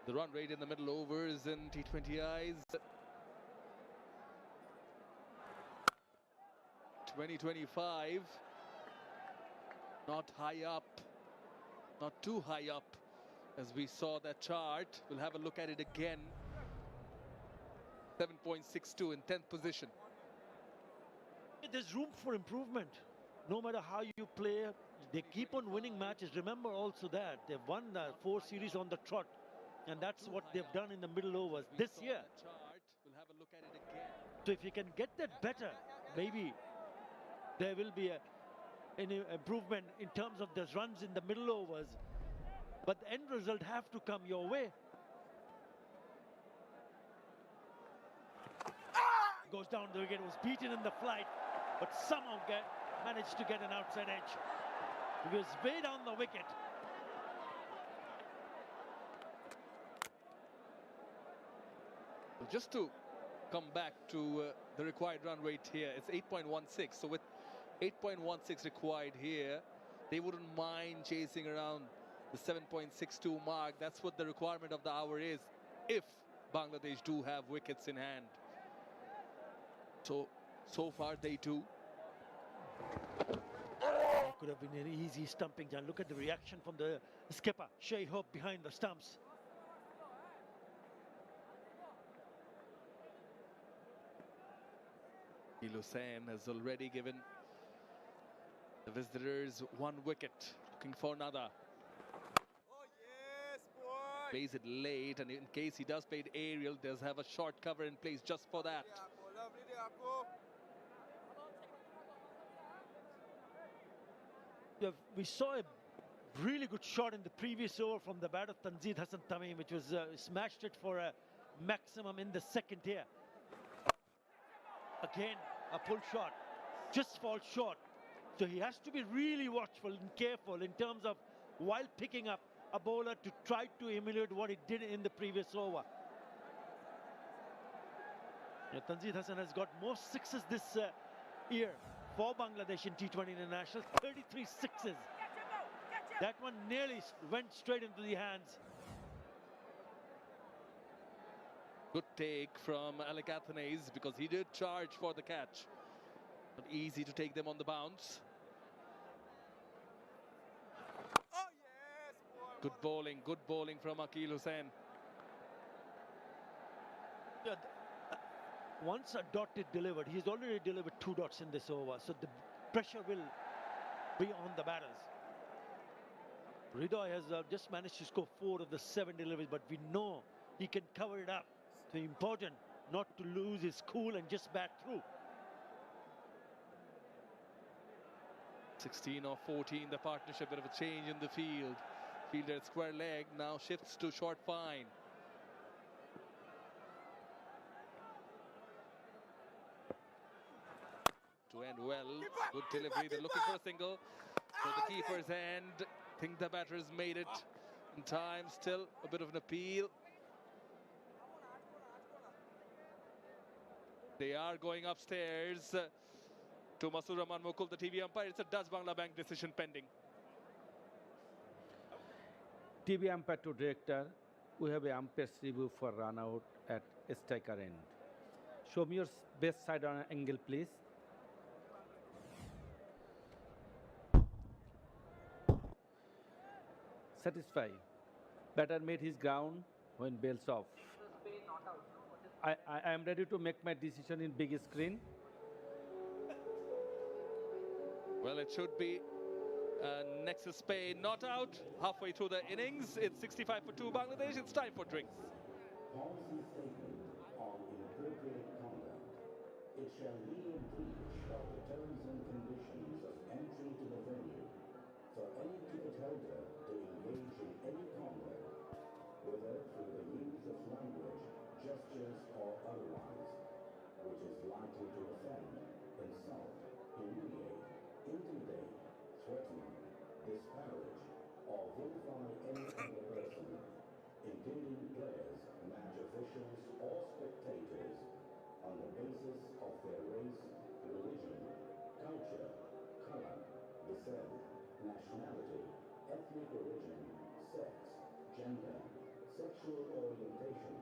The run rate in the middle overs in T20Is. 2025. Not high up. Not too high up as we saw that chart. We'll have a look at it again. 7.62 in 10th position. There's room for improvement. No matter how you play, they keep on winning matches. Remember also that they've won 4 series on the trot, and that's what they've done in the middle overs this year. We'll have a look at it again. So if you can get that better, maybe there will be an improvement in terms of the runs in the middle overs, but the end result have to come your way. Goes down the wicket, was beaten in the flight, but somehow managed to get an outside edge. He was way down the wicket. Just to come back to the required run rate here, it's 8.16. So with 8.16 required here, they wouldn't mind chasing around the 7.62 mark. That's what the requirement of the hour is, if Bangladesh do have wickets in hand. So far they do. It could have been an easy stumping, John. Look at the reaction from the skipper, Shai Hope, behind the stumps. Hussain has already given the visitors 1 wicket, looking for another. Oh yes, boy! Plays it late, and in case he does play it aerial, does have a short cover in place just for that. We saw a really good shot in the previous over from the bat of Tanzid Hassan Tamim, which was smashed it for a maximum in the second here. Again, a pull shot, just falls short. So he has to be really watchful and careful in terms of while picking up a bowler to try to emulate what he did in the previous over. Tanzid Hassan has got more sixes this year for Bangladesh in T20 International, 33 sixes. That one nearly went straight into the hands. Good take from Alec Athanaze, because he did charge for the catch. Not easy to take them on the bounce. Oh yes, boy! Good bowling from Akeal Hussain. Once a dot is delivered, he's already delivered 2 dots in this over, so the pressure will be on the batters. Ridoy has just managed to score 4 of the 7 deliveries, but we know he can cover it up. So important not to lose his cool and just bat through. 16 or 14, the partnership, bit of a change in the field. Fielder at square leg, now shifts to short fine. To end well, good delivery, they're looking for a single. So the keeper's end, think the batter's made it in time, still a bit of an appeal. They are going upstairs to Masur Rahman Mukul, the TV umpire. It's a Dutch Bangla Bank decision pending. TV umpire to director, we have a umpire's review for run out at striker end. Show me your best side on angle, please. Satisfied. Batter made his ground when bells off. I am ready to make my decision in big screen. Well, it should be Nexus Spain not out halfway through the innings. It's 65 for 2 Bangladesh. It's time for drinks. Policy statement on inappropriate conduct. It shall be in breach of the terms and conditions of entry to the venue for any ticket holder to engage in any conduct, whether through the use of language, gestures, or otherwise, which is likely to offend, insult, humiliate, intimidate, threaten, disparage, or vilify any other person, including players, match officials, or spectators, on the basis of their race, religion, culture, color, descent, nationality, ethnic origin, sex, gender, sexual orientation,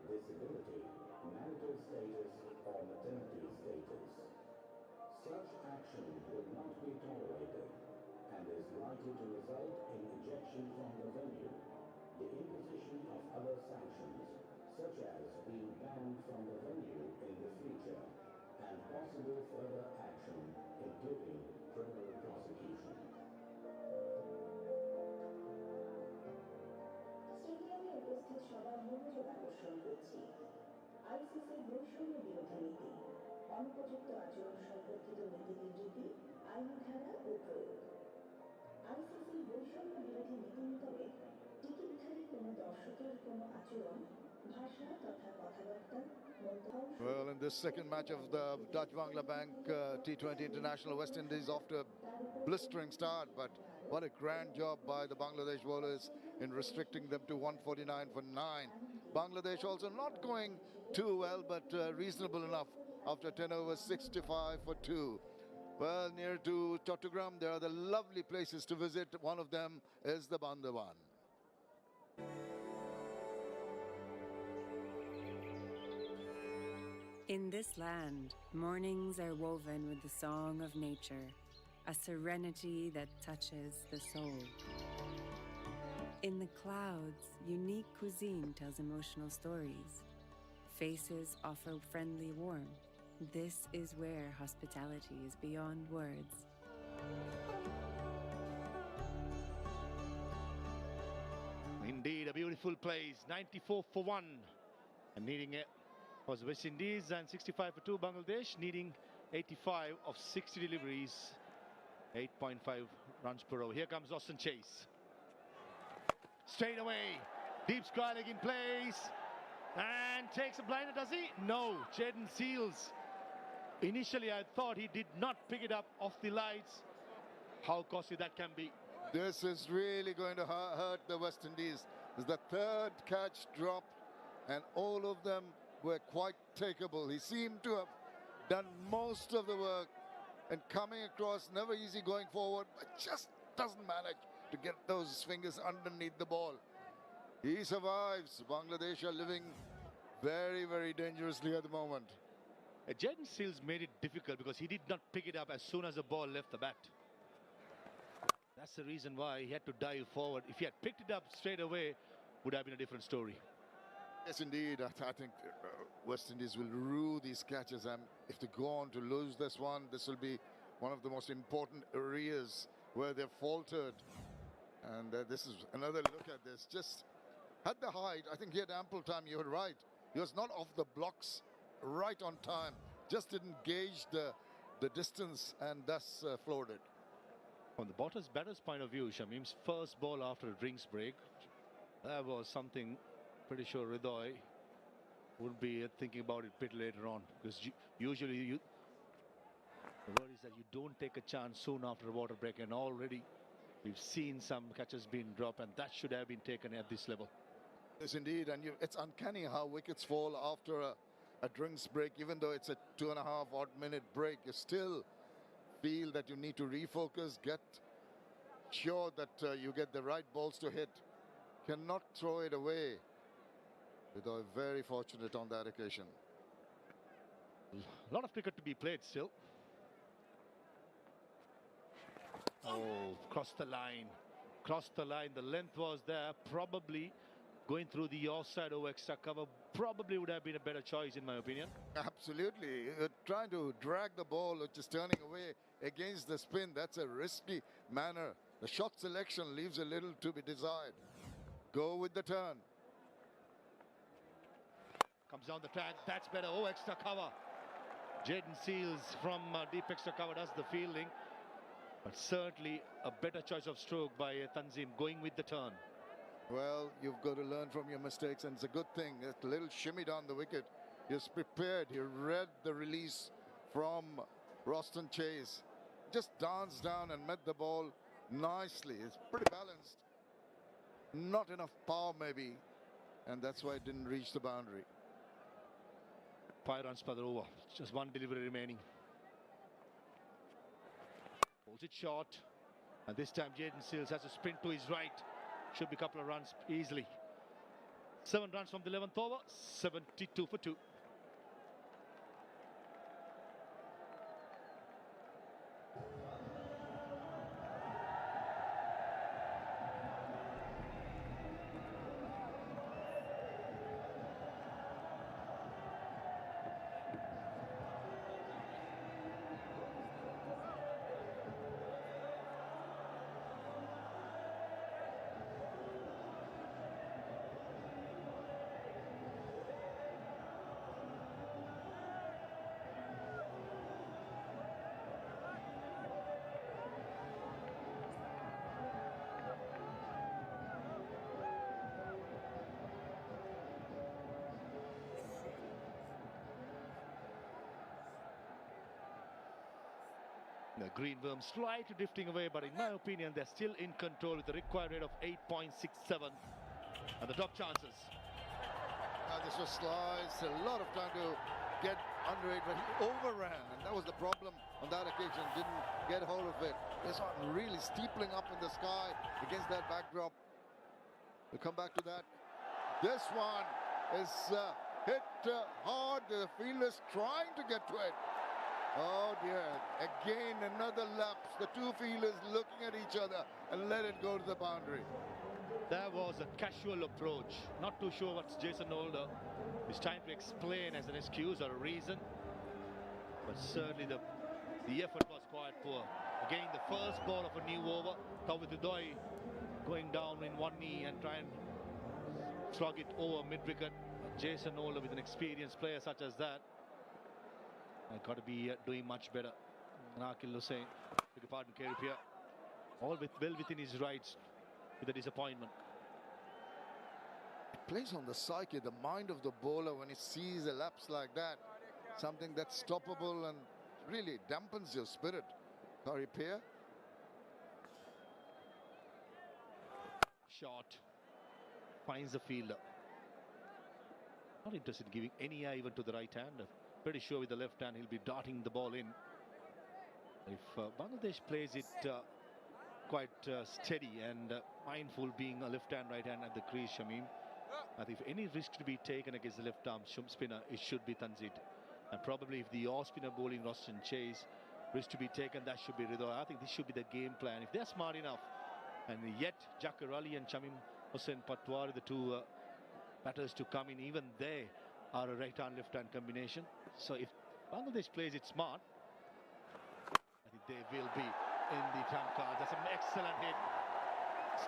disability, marital status, or maternity status. Such action will not be tolerated and is likely to result in ejection from the venue, the imposition of other sanctions, such as being banned from the venue in the future, and possible further action, including criminal prosecution. স্টেডিয়ামে উপস্থিত সবার মনোযোগ আকর্ষণ করছি। আইসিসির বৈষম্য বিরোধী নীতি, অনুপযুক্ত আচরণ সম্পর্কিত নীতিনির্দেশিত আইনি ধারা ও প্রয়োগ। আইসিসির বৈষম্য বিরোধী নীতি মোতাবেক টিকিটধারী কোনো দর্শকের কোনো আচরণ, ভাষা তথা কথাবার্তা, মন্তব্য। Well, in this second match of the Dutch Bangla Bank T20 International, West Indies off to a blistering start, but what a grand job by the Bangladesh bowlers in restricting them to 149 for 9. Bangladesh also not going too well, but reasonable enough after 10 overs, 65 for 2. Well, near to Chattogram, there are the lovely places to visit. One of them is the Bandavan. In this land, mornings are woven with the song of nature, a serenity that touches the soul. In the clouds, unique cuisine tells emotional stories. Faces offer friendly warmth. This is where hospitality is beyond words. Indeed, a beautiful place. 94 for 1. And needing it was West Indies, and 65 for 2 Bangladesh, needing 85 of 60 deliveries. 8.5 runs per over. Here comes Austin Chase. Straight away, deep square leg in place, and takes a blinder, does he? No, Jaden Seals. Initially, I thought he did not pick it up off the lights. How costly that can be. This is really going to hurt the West Indies. It's the third catch drop, and all of them were quite takeable. He seemed to have done most of the work and coming across, never easy going forward, but just doesn't manage to get those fingers underneath the ball. He survives. Bangladesh are living very, very dangerously at the moment. Jaden Seals made it difficult because he did not pick it up as soon as the ball left the bat. That's the reason why he had to dive forward. If he had picked it up straight away, would have been a different story. Yes, indeed. I think West Indies will rue these catches, and if they go on to lose this one, this will be one of the most important areas where they've faltered. And this is another look at this. Just had the height. I think he had ample time. You were right. He was not off the blocks, right on time. Just didn't gauge the distance and thus floored it. From the batter's point of view, Shamim's first ball after a drinks break, that was something pretty sure Ridoy would be thinking about it a bit later on, because usually the word is that you don't take a chance soon after a water break, and already we've seen some catches being dropped, and that should have been taken at this level. Yes, indeed, and it's uncanny how wickets fall after a drinks break. Even though it's a 2.5 odd minute break, you still feel that you need to refocus, get sure that you get the right balls to hit. Cannot throw it away. Ridoy very fortunate on that occasion. A lot of cricket to be played still. Oh, crossed the line. Crossed the line. The length was there. Probably going through the offside over extra cover probably would have been a better choice, in my opinion. Absolutely. Trying to drag the ball, which is turning away against the spin. That's a risky manner. The shot selection leaves a little to be desired. Go with the turn. Comes down the track. That's better. Oh, extra cover. Jaden Seals from deep extra cover does the fielding. But certainly a better choice of stroke by Tanzim, going with the turn. Well, you've got to learn from your mistakes, and it's a good thing. That little shimmy down the wicket. He's prepared. He read the release from Roston Chase. Just danced down and met the ball nicely. It's pretty balanced. Not enough power, maybe, and that's why it didn't reach the boundary. 5 runs per over. Just one delivery remaining. Pulls it short. And this time Jaden Seals has a sprint to his right. Should be a couple of runs easily. 7 runs from the 11th over, 72 for 2. The Greenworms slightly drifting away, but in my opinion, they're still in control with the required rate of 8.67 and the top chances. This was sliced, a lot of time to get under it, but he overran, and that was the problem on that occasion. Didn't get hold of it. This one really steepling up in the sky against that backdrop. We'll come back to that. This one is hit hard. The fielder's trying to get to it. Oh dear, again another lapse. The two fielders looking at each other and let it go to the boundary. That was a casual approach. Not too sure what Jason Holder is trying to explain as an excuse or a reason. But certainly the effort was quite poor. Again, the first ball of a new over. Tawidudoi going down in one knee and try and slug it over mid-wicket. Jason Holder with an experienced player such as that, I've got to be doing much better. Nakil Hussain, beg your pardon, Keripia, all well within his rights with a disappointment. It plays on the psyche, the mind of the bowler when he sees a lapse like that. Something that's stoppable and really dampens your spirit. Keripia. Shot. Finds the fielder. Not interested in giving any eye even to the right hander. Pretty sure with the left hand he'll be darting the ball in. If Bangladesh plays it quite steady and mindful, being a left hand, right hand at the crease, Shamim, I think if any risk to be taken against the left arm spinner, it should be Tanzid. And probably if the off spinner bowling Roshan Chase, risk to be taken, that should be Ridho. I think this should be the game plan. If they're smart enough, and yet Jakar Ali and Shamim Hussain Patwar, the two batters to come in, even they are a right hand left hand combination. So if Bangladesh plays it smart, I think they will be in the trump card. That's an excellent hit.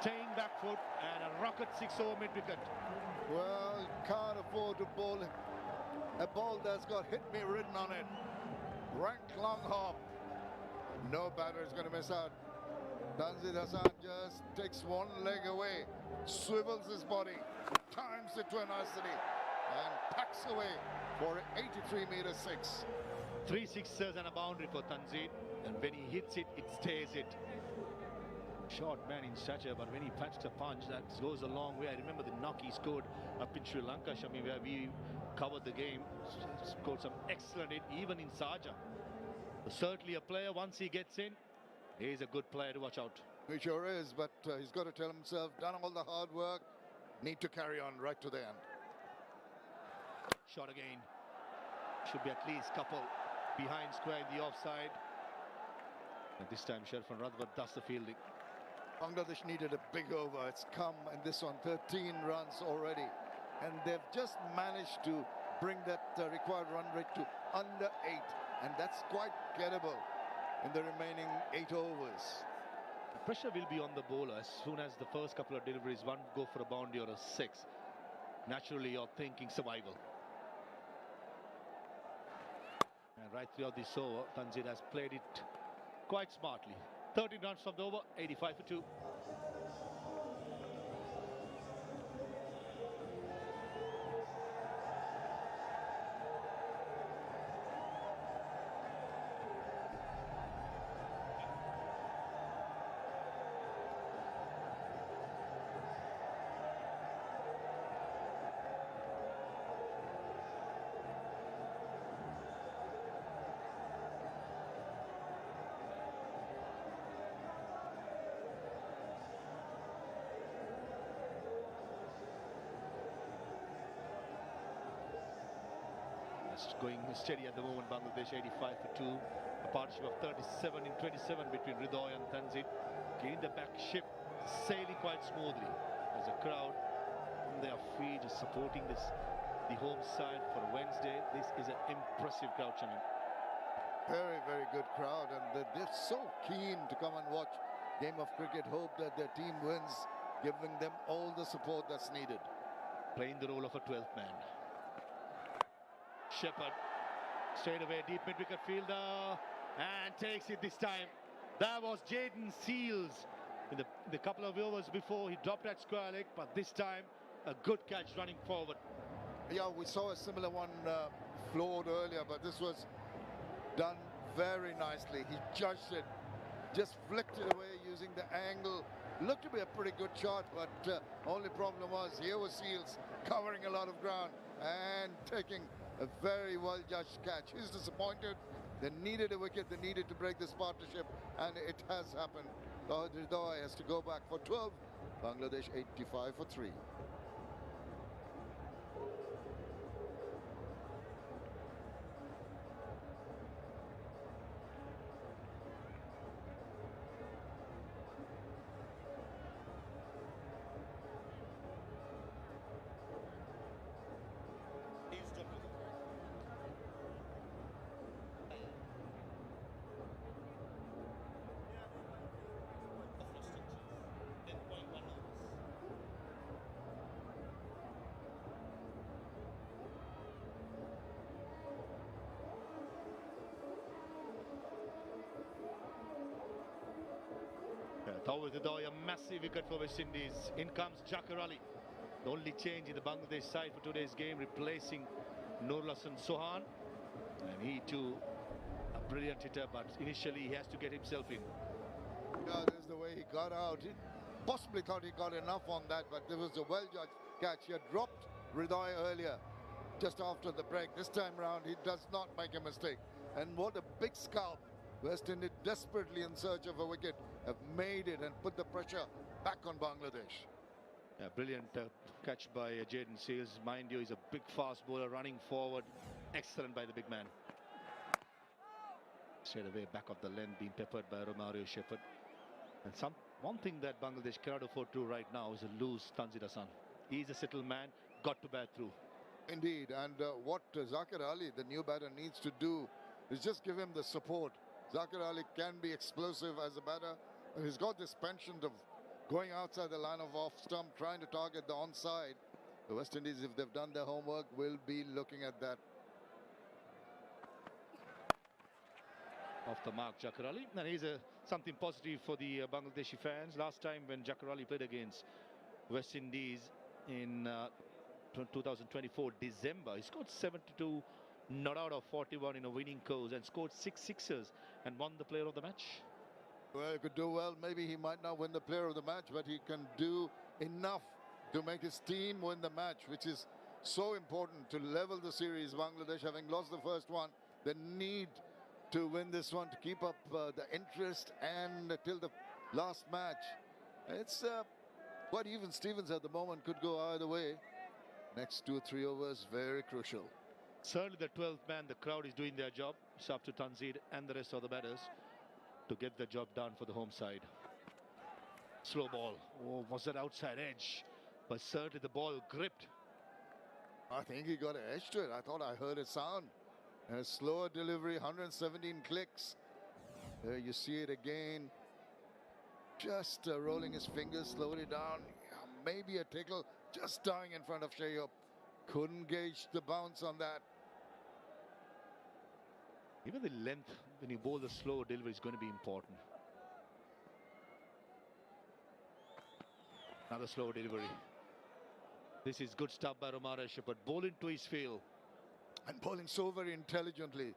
Staying back foot and a rocket 6 over mid wicket. Well, you can't afford to bowl a ball that's got hit me written on it. Rank long hop. No batter is going to miss out. Tanzid Hassan just takes one leg away, swivels his body, times it to a nicety, and packs away for 83m6. 3 sixes and a boundary for Tanzid, and when he hits it, it stays it. Short man in stature, but when he packs a punch, that goes a long way. I remember the knock he scored up in Sri Lanka, Shami, where we covered the game. Scored some excellent hit, even in Sharjah. Certainly a player, once he gets in, he's a good player to watch out. He sure is, but he's got to tell himself, done all the hard work, need to carry on right to the end. Shot again. Should be at least couple behind square in the offside. And this time Sharfan Radvat does the fielding. Bangladesh needed a big over. It's come in this one, 13 runs already. And they've just managed to bring that required run rate to under 8. And that's quite gettable in the remaining 8 overs. The pressure will be on the bowler as soon as the first couple of deliveries, one go for a boundary or a 6. Naturally, you're thinking survival. And right throughout this over, Tanzid has played it quite smartly. 13 runs from the over, 85 for 2. It's going steady at the moment. Bangladesh 85 for 2. A partnership of 37 in 27 between Ridoy and Tanzid. Getting the back ship sailing quite smoothly. There's a crowd on their feet just supporting the home side for Wednesday. This is an impressive crowd, Shamim. Very, very good crowd, and they're so keen to come and watch game of cricket. Hope that their team wins, giving them all the support that's needed. Playing the role of a 12th man. Shepherd straight away, deep mid-wicket fielder, and takes it this time. That was Jaden Seals. In the couple of overs before, he dropped at square leg, but this time a good catch running forward. Yeah, we saw a similar one floored earlier, but this was done very nicely. He judged it, just flicked it away using the angle. Looked to be a pretty good shot, but only problem was here was Seals covering a lot of ground and taking a very well judged catch. He's disappointed. They needed a wicket. They needed to break this partnership, and it has happened. Ridoy has to go back for 12. Bangladesh 85 for 3. With Ridoy, a massive wicket for West Indies. In comes Jakar Ali. The only change in the Bangladesh side for today's game, replacing Nurul Hasan Sohan. And he too, a brilliant hitter, but initially he has to get himself in. Yeah, there's the way he got out. He possibly thought he got enough on that, but there was a well-judged catch. He had dropped Ridoy earlier, just after the break. This time round, he does not make a mistake. And what a big scalp. West Indies, desperately in search of a wicket, have made it and put the pressure back on Bangladesh. Yeah, brilliant catch by Jaden Seals. Mind you, he's a big fast bowler running forward. Excellent by the big man. Straight away, back of the length, being peppered by Romario Shepherd. And one thing that Bangladesh cannot afford to right now is to lose Tanzid Hasan. He's a settled man, got to bat through. Indeed, and what Zakir Ali, the new batter, needs to do is just give him the support. Zakir Ali can be explosive as a batter, and he's got this penchant of going outside the line of off stump, trying to target the onside. The West Indies, if they've done their homework, will be looking at that. Off the mark, Jakar Ali, and he's something positive for the Bangladeshi fans. Last time when Jakar Ali played against West Indies in 2024 December, he scored 72 not out of 41 in a winning course and scored 6 sixers and won the player of the match. Well, he could do well. Maybe he might not win the player of the match, but he can do enough to make his team win the match, which is so important to level the series. Bangladesh, having lost the first one, they need to win this one to keep up the interest and till the last match. It's quite even. Stevens at the moment could go either way. Next 2 or 3 overs, very crucial. Certainly the 12th man, the crowd is doing their job. It's up to Tanzid and the rest of the batters to get the job done for the home side. Slow ball. Oh, was that outside edge? But certainly the ball gripped. I think he got an edge to it. I thought I heard a sound. And a slower delivery, 117 clicks. There you see it again. Just rolling his fingers, slowed it down. Yeah, maybe a tickle, just dying in front of Shayop. Couldn't gauge the bounce on that. Even the length, when you bowl the slow delivery, is going to be important. Another slow delivery. This is good stuff by Romario Shepherd. Ball into his field. And bowling so very intelligently.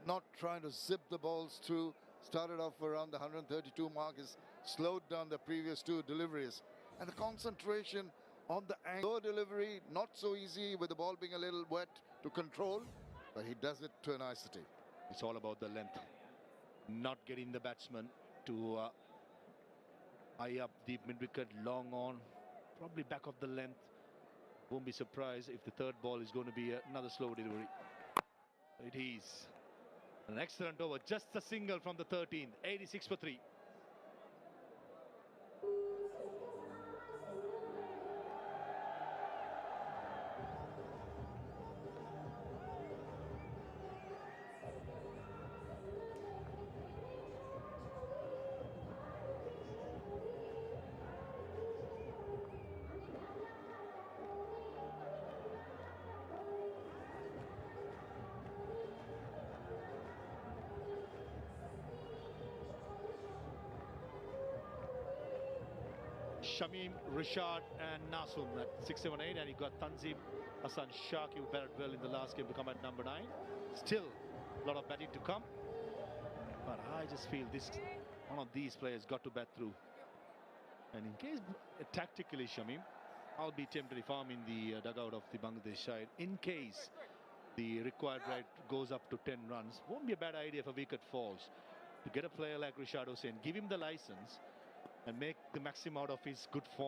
Not trying to zip the balls through. Started off around the 132 mark. Has slowed down the previous 2 deliveries. And the concentration on the angle delivery, not so easy with the ball being a little wet to control. But he does it to a nicety. It's all about the length. Not getting the batsman to eye up deep mid-wicket, long on. Probably back of the length. Won't be surprised if the third ball is going to be another slow delivery. It is an excellent over. Just a single from the 13th. 86 for 3. Shamim, Rishad and Nasum at 6, 7, 8, and you got Tanzim Hassan Shaki who batted well in the last game to come at number 9. Still a lot of batting to come, but I just feel this one of these players got to bat through. And in case tactically, Shamim, I'll be tempted if I'm in the dugout of the Bangladesh side. In case the required rate goes up to 10 runs, won't be a bad idea if a wicket falls. To get a player like Rishad Hussain, give him the license and make the maximum out of his good form.